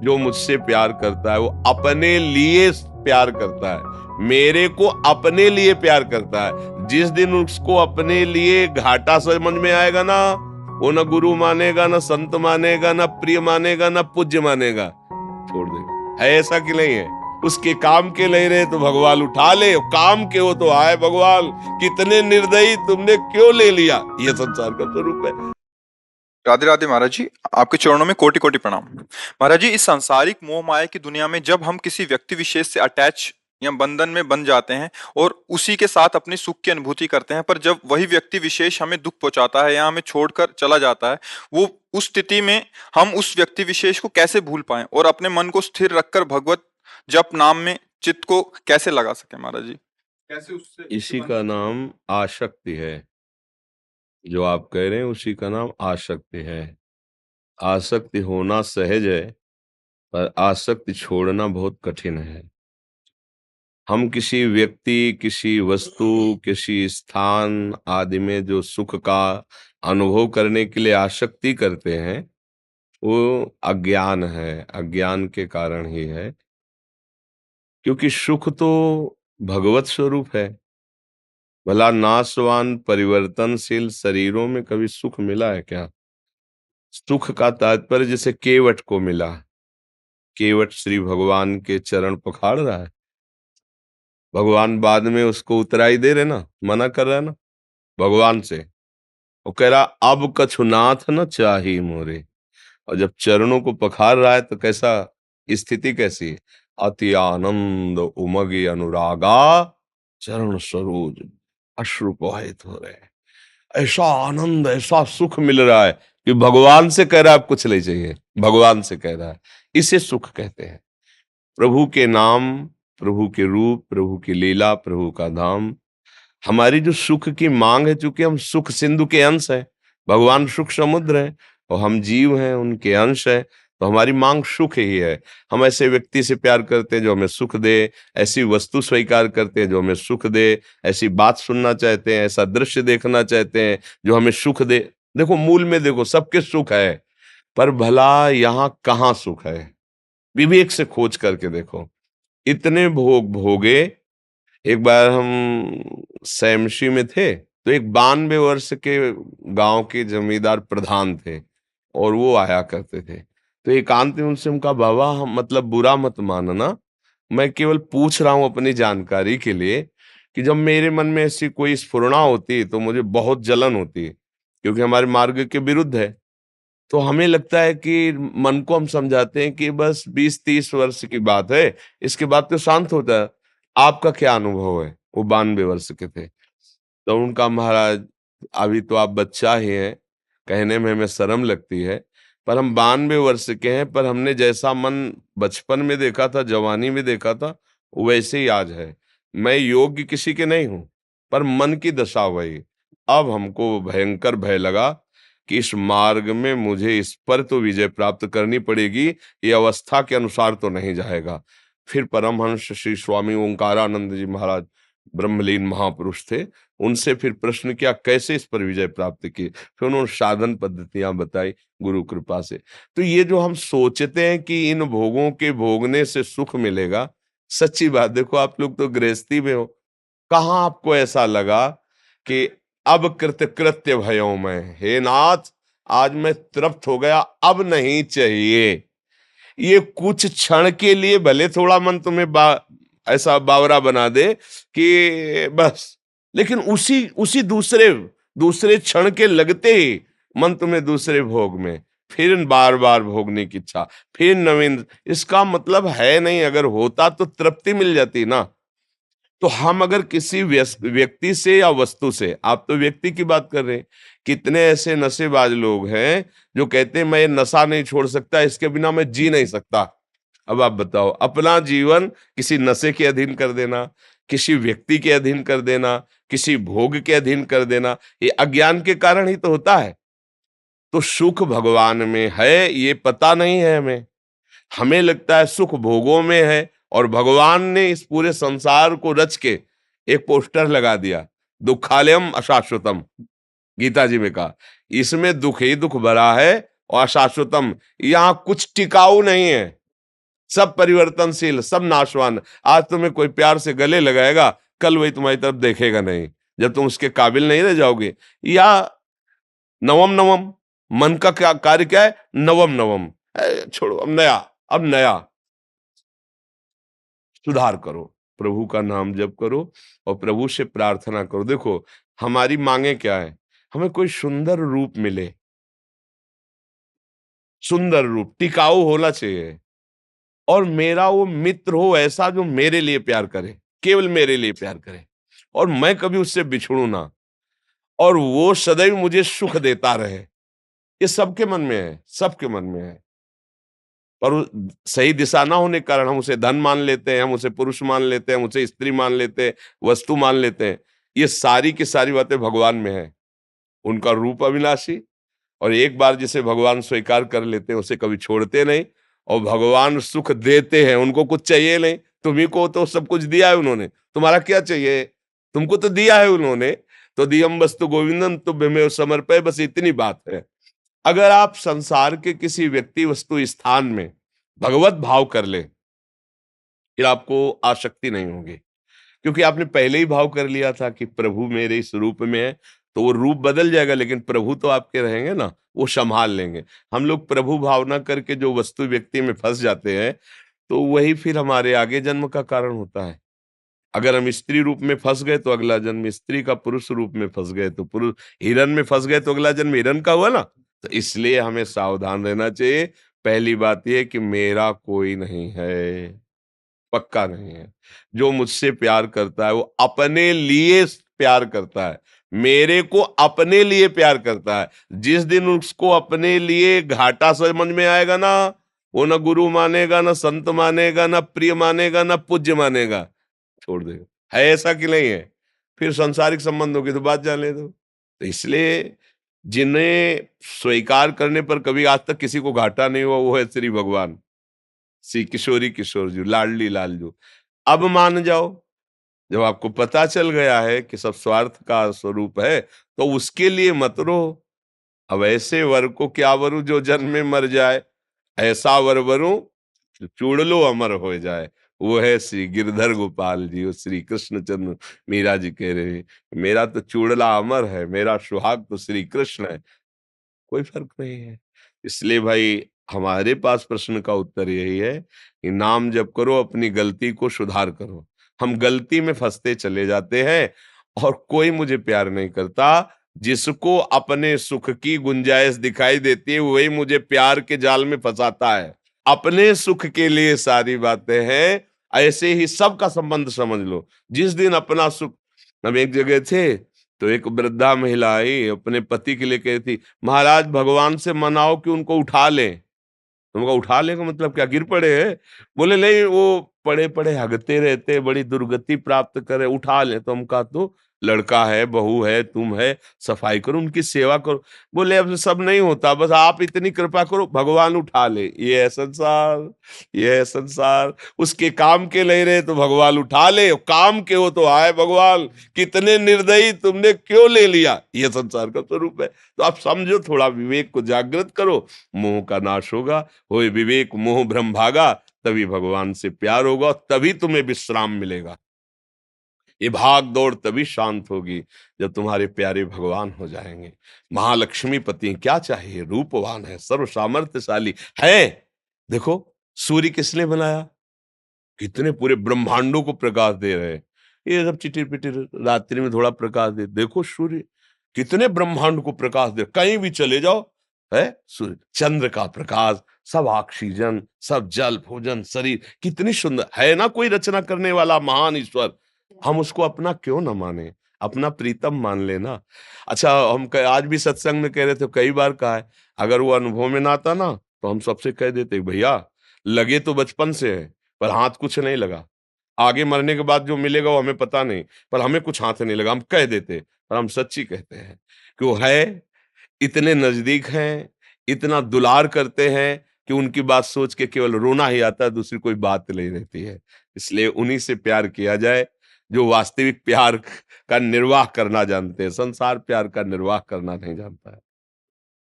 जो मुझसे प्यार करता है वो अपने लिए प्यार करता है, मेरे को अपने लिए प्यार करता है। जिस दिन उसको अपने लिए घाटा समझ में आएगा ना, वो ना गुरु मानेगा, ना संत मानेगा, ना प्रिय मानेगा, ना पूज्य मानेगा, छोड़ दे। है ऐसा कि नहीं है? उसके काम के ले रहे तो भगवान उठा ले, काम के हो तो आए भगवान, कितने निर्दयी तुमने क्यों ले लिया। ये संसार का स्वरूप है। राधे राधे महाराज जी। आपके चरणों में कोटि कोटि प्रणाम। महाराज जी, इस सांसारिक मोह माया की दुनिया में जब हम किसी व्यक्ति विशेष से अटैच या बंधन में बन जाते हैं और उसी के साथ अपनी सुख की अनुभूति करते हैं, पर जब वही व्यक्ति विशेष हमें दुख पहुंचाता है या हमें छोड़कर चला जाता है, वो उस स्थिति में हम उस व्यक्ति विशेष को कैसे भूल पाएं और अपने मन को स्थिर रखकर भगवत जप नाम में चित्त को कैसे लगा सके महाराज जी? कैसे उससे इसी का नाम आसक्ति है। जो आप कह रहे हैं उसी का नाम आसक्ति है। आसक्ति होना सहज है, पर आसक्ति छोड़ना बहुत कठिन है। हम किसी व्यक्ति, किसी वस्तु, किसी स्थान आदि में जो सुख का अनुभव करने के लिए आसक्ति करते हैं, वो अज्ञान है। अज्ञान के कारण ही है, क्योंकि सुख तो भगवत स्वरूप है। भला नाशवान परिवर्तनशील शरीरों में कभी सुख मिला है क्या? सुख का तात्पर्य जैसे केवट को मिला, केवट श्री भगवान के चरण पखाड़ रहा है, भगवान बाद में उसको उतराई दे रहे ना, मना कर रहा है ना भगवान से। वो कह रहा अब कछु नाथ न चाही मोरे। और जब चरणों को पखार रहा है तो कैसा स्थिति कैसी है? अति आनंद उमगी अनुरागा, चरण सरोज अश्रु प्रवाहित हो रहे हैं। ऐसा आनंद, ऐसा सुख मिल रहा है कि भगवान से कह रहा है अब कुछ नहीं चाहिए, भगवान से कह रहा है। इसे सुख कहते हैं। प्रभु के नाम, प्रभु के रूप, प्रभु की लीला, प्रभु का धाम। हमारी जो सुख की मांग है, चूंकि हम सुख सिंधु के अंश हैं, भगवान सुख समुद्र हैं और हम जीव हैं, उनके अंश हैं, तो हमारी मांग सुख ही है। हम ऐसे व्यक्ति से प्यार करते हैं जो हमें सुख दे, ऐसी वस्तु स्वीकार करते हैं जो हमें सुख दे, ऐसी बात सुनना चाहते हैं, ऐसा दृश्य देखना चाहते हैं जो हमें सुख दे। देखो मूल में देखो, सबके सुख है, पर भला यहाँ कहाँ सुख है? विवेक से खोज करके देखो। इतने भोग भोगे। एक बार हम सैमशी में थे, तो एक 92 वर्ष के गांव के जमींदार प्रधान थे और वो आया करते थे। तो एकांत में उनसे उनका, बाबा हम मतलब बुरा मत मानना, मैं केवल पूछ रहा हूं अपनी जानकारी के लिए, कि जब मेरे मन में ऐसी कोई स्फुरणा होती है तो मुझे बहुत जलन होती है, क्योंकि हमारे मार्ग के विरुद्ध है। तो हमें लगता है कि मन को हम समझाते हैं कि बस 20-30 वर्ष की बात है, इसके बाद तो शांत होता है। आपका क्या अनुभव है? वो 92 वर्ष के थे। तो उनका, महाराज अभी तो आप बच्चा ही हैं, कहने में हमें शर्म लगती है, पर हम 92 वर्ष के हैं, पर हमने जैसा मन बचपन में देखा था, जवानी में देखा था, वैसे ही आज है। मैं योग्य किसी के नहीं हूँ, पर मन की दशा वही। अब हमको भयंकर भय लगा कि इस मार्ग में मुझे इस पर तो विजय प्राप्त करनी पड़ेगी, ये अवस्था के अनुसार तो नहीं जाएगा। फिर परमहंस श्री स्वामी ओंकारानंद जी महाराज, ब्रह्मलीन महापुरुष थे, उनसे फिर प्रश्न किया कैसे इस पर विजय प्राप्त की। फिर उन्होंने साधन पद्धतियां बताई गुरु कृपा से। तो ये जो हम सोचते हैं कि इन भोगों के भोगने से सुख मिलेगा, सच्ची बात देखो, आप लोग तो गृहस्थी में हो, कहाँ आपको ऐसा लगा कि अब कृत्य भयो मैं, हे नाथ आज मैं तृप्त हो गया, अब नहीं चाहिए। ये कुछ क्षण के लिए भले थोड़ा मन तुम्हें ऐसा बावरा बना दे कि बस, लेकिन उसी उसी दूसरे दूसरे क्षण के लगते ही मन तुम्हें दूसरे भोग में, फिर बार बार भोगने की इच्छा, फिर नवीन। इसका मतलब है नहीं, अगर होता तो तृप्ति मिल जाती ना। तो हम अगर किसी व्यक्ति से या वस्तु से, आप तो व्यक्ति की बात कर रहे हैं, कितने ऐसे नशेबाज लोग हैं जो कहते हैं मैं ये नशा नहीं छोड़ सकता, इसके बिना मैं जी नहीं सकता। अब आप बताओ, अपना जीवन किसी नशे के अधीन कर देना, किसी व्यक्ति के अधीन कर देना, किसी भोग के अधीन कर देना, ये अज्ञान के कारण ही तो होता है। तो सुख भगवान में है, ये पता नहीं है हमें। हमें लगता है सुख भोगों में है, और भगवान ने इस पूरे संसार को रच के एक पोस्टर लगा दिया, दुखालयम अशाश्वतम। गीता जी में कहा इसमें दुख ही दुख भरा है और अशाश्वतम, यहाँ कुछ टिकाऊ नहीं है। सब परिवर्तनशील, सब नाशवान। आज तुम्हें कोई प्यार से गले लगाएगा, कल वही तुम्हारी तरफ देखेगा नहीं, जब तुम उसके काबिल नहीं रह जाओगे। या नवम नवम, मन का क्या कार्य क्या है? नवम नवम। छोड़ो, अब नया, अब नया सुधार करो, प्रभु का नाम जप करो और प्रभु से प्रार्थना करो। देखो हमारी मांगे क्या है? हमें कोई सुंदर रूप मिले, सुंदर रूप टिकाऊ होना चाहिए, और मेरा वो मित्र हो ऐसा जो मेरे लिए प्यार करे, केवल मेरे लिए प्यार करे, और मैं कभी उससे बिछड़ू ना, और वो सदैव मुझे सुख देता रहे। ये सबके मन में है, सबके मन में है। पर सही दिशा ना होने के कारण हम उसे धन मान लेते हैं, हम उसे पुरुष मान लेते हैं, हम उसे स्त्री मान लेते हैं, वस्तु मान लेते हैं। ये सारी की सारी बातें भगवान में है। उनका रूप अविनाशी, और एक बार जिसे भगवान स्वीकार कर लेते हैं उसे कभी छोड़ते नहीं। और भगवान सुख देते हैं, उनको कुछ चाहिए नहीं। तुम्ही को तो सब कुछ दिया है उन्होंने, तुम्हारा क्या चाहिए? तुमको तो दिया है उन्होंने। तो दियम वस्तु गोविंदम तुभ्यमेव समर्पय, बस इतनी बात है। अगर आप संसार के किसी व्यक्ति वस्तु स्थान में भगवत भाव कर ले, फिर आपको आसक्ति नहीं होगी, क्योंकि आपने पहले ही भाव कर लिया था कि प्रभु मेरे इस रूप में है। तो वो रूप बदल जाएगा, लेकिन प्रभु तो आपके रहेंगे ना, वो संभाल लेंगे। हम लोग प्रभु भावना करके जो वस्तु व्यक्ति में फंस जाते हैं, तो वही फिर हमारे आगे जन्म का कारण होता है। अगर हम स्त्री रूप में फंस गए तो अगला जन्म स्त्री का, पुरुष रूप में फंस गए तो पुरुष, हिरन में फंस गए तो अगला जन्म हिरन का हुआ ना। तो इसलिए हमें सावधान रहना चाहिए। पहली बात यह कि मेरा कोई नहीं है, पक्का नहीं है। जो मुझसे प्यार करता है वो अपने लिए प्यार करता है, मेरे को अपने लिए प्यार करता है। जिस दिन उसको अपने लिए घाटा समझ में आएगा ना, वो ना गुरु मानेगा, ना संत मानेगा, ना प्रिय मानेगा, ना पूज्य मानेगा, छोड़ देगा। है ऐसा कि नहीं है? फिर सांसारिक संबंधों की तो बात जाने दो। तो इसलिए जिन्हें स्वीकार करने पर कभी आज तक किसी को घाटा नहीं हुआ, वो है श्री भगवान, श्री किशोरी किशोर जी, लाडली लालजू। अब मान जाओ, जब आपको पता चल गया है कि सब स्वार्थ का स्वरूप है, तो उसके लिए मत रो। अब ऐसे वर को क्या वरू जो जन्म में मर जाए, ऐसा वर वरू चूड़ लो अमर हो जाए। वो है श्री गिरधर गोपाल जी, वो श्री कृष्णचंद्र। मीरा जी कह रहे हैं, मेरा तो चूड़ला अमर है, मेरा सुहाग तो श्री कृष्ण है, कोई फर्क नहीं है। इसलिए भाई हमारे पास प्रश्न का उत्तर यही है कि नाम जप करो, अपनी गलती को सुधार करो। हम गलती में फंसते चले जाते हैं, और कोई मुझे प्यार नहीं करता। जिसको अपने सुख की गुंजाइश दिखाई देती है वही मुझे प्यार के जाल में फंसाता है। अपने सुख के लिए सारी बातें हैं, ऐसे ही सबका संबंध समझ लो। जिस दिन अपना सुख, हम एक जगह थे, तो एक वृद्धा महिला आई, अपने पति के लिए कह रही थी, महाराज भगवान से मनाओ कि उनको उठा लें। तुमको उठा ले का मतलब क्या, गिर पड़े हैं? बोले नहीं, वो पड़े पड़े हगते रहते, बड़ी दुर्गति प्राप्त करे, उठा ले। तो हम कहा, तो लड़का है, बहू है, तुम है, सफाई करो, उनकी सेवा करो। बोले अब सब नहीं होता, बस आप इतनी कृपा करो, भगवान उठा ले। ये है संसार, ये है संसार। उसके काम के नहीं रहे तो भगवान उठा ले, काम के हो तो आए भगवान, कितने निर्दयी, तुमने क्यों ले लिया। ये संसार का स्वरूप है। तो आप समझो, थोड़ा विवेक को जागृत करो, मोह का नाश होगा। होए विवेक मोह भ्रम भागा, तभी भगवान से प्यार होगा, तभी तुम्हें विश्राम मिलेगा। ये भाग दौड़ तभी शांत होगी जब तुम्हारे प्यारे भगवान हो जाएंगे। महालक्ष्मी पति क्या चाहिए, रूपवान है, सर्व सामर्थ्यशाली है। देखो सूर्य किसने बनाया, कितने पूरे ब्रह्मांडों को प्रकाश दे रहे हैं। ये सब चिटिर पिटिर रात्रि में थोड़ा प्रकाश दे, देखो सूर्य कितने ब्रह्मांड को प्रकाश दे, कहीं भी चले जाओ है सूर्य। चंद्र का प्रकाश, सब ऑक्सीजन, सब जल भोजन शरीर, कितनी सुंदर है ना। कोई रचना करने वाला महान ईश्वर, हम उसको अपना क्यों ना माने, अपना प्रीतम मान लेना। अच्छा हम आज भी सत्संग में कह रहे थे, कई बार कहा है, अगर वो अनुभव में ना आता ना, तो हम सबसे कह देते भैया लगे तो बचपन से है, पर हाथ कुछ नहीं लगा। आगे मरने के बाद जो मिलेगा वो हमें पता नहीं, पर हमें कुछ हाथ नहीं लगा, हम कह देते। पर हम सच्ची कहते हैं कि वो है, इतने नजदीक हैं, इतना दुलार करते हैं कि उनकी बात सोच के केवल रोना ही आता है, दूसरी कोई बात नहीं रहती है। इसलिए उन्हीं से प्यार किया जाए जो वास्तविक प्यार का निर्वाह करना जानते हैं। संसार प्यार का निर्वाह करना नहीं जानता है।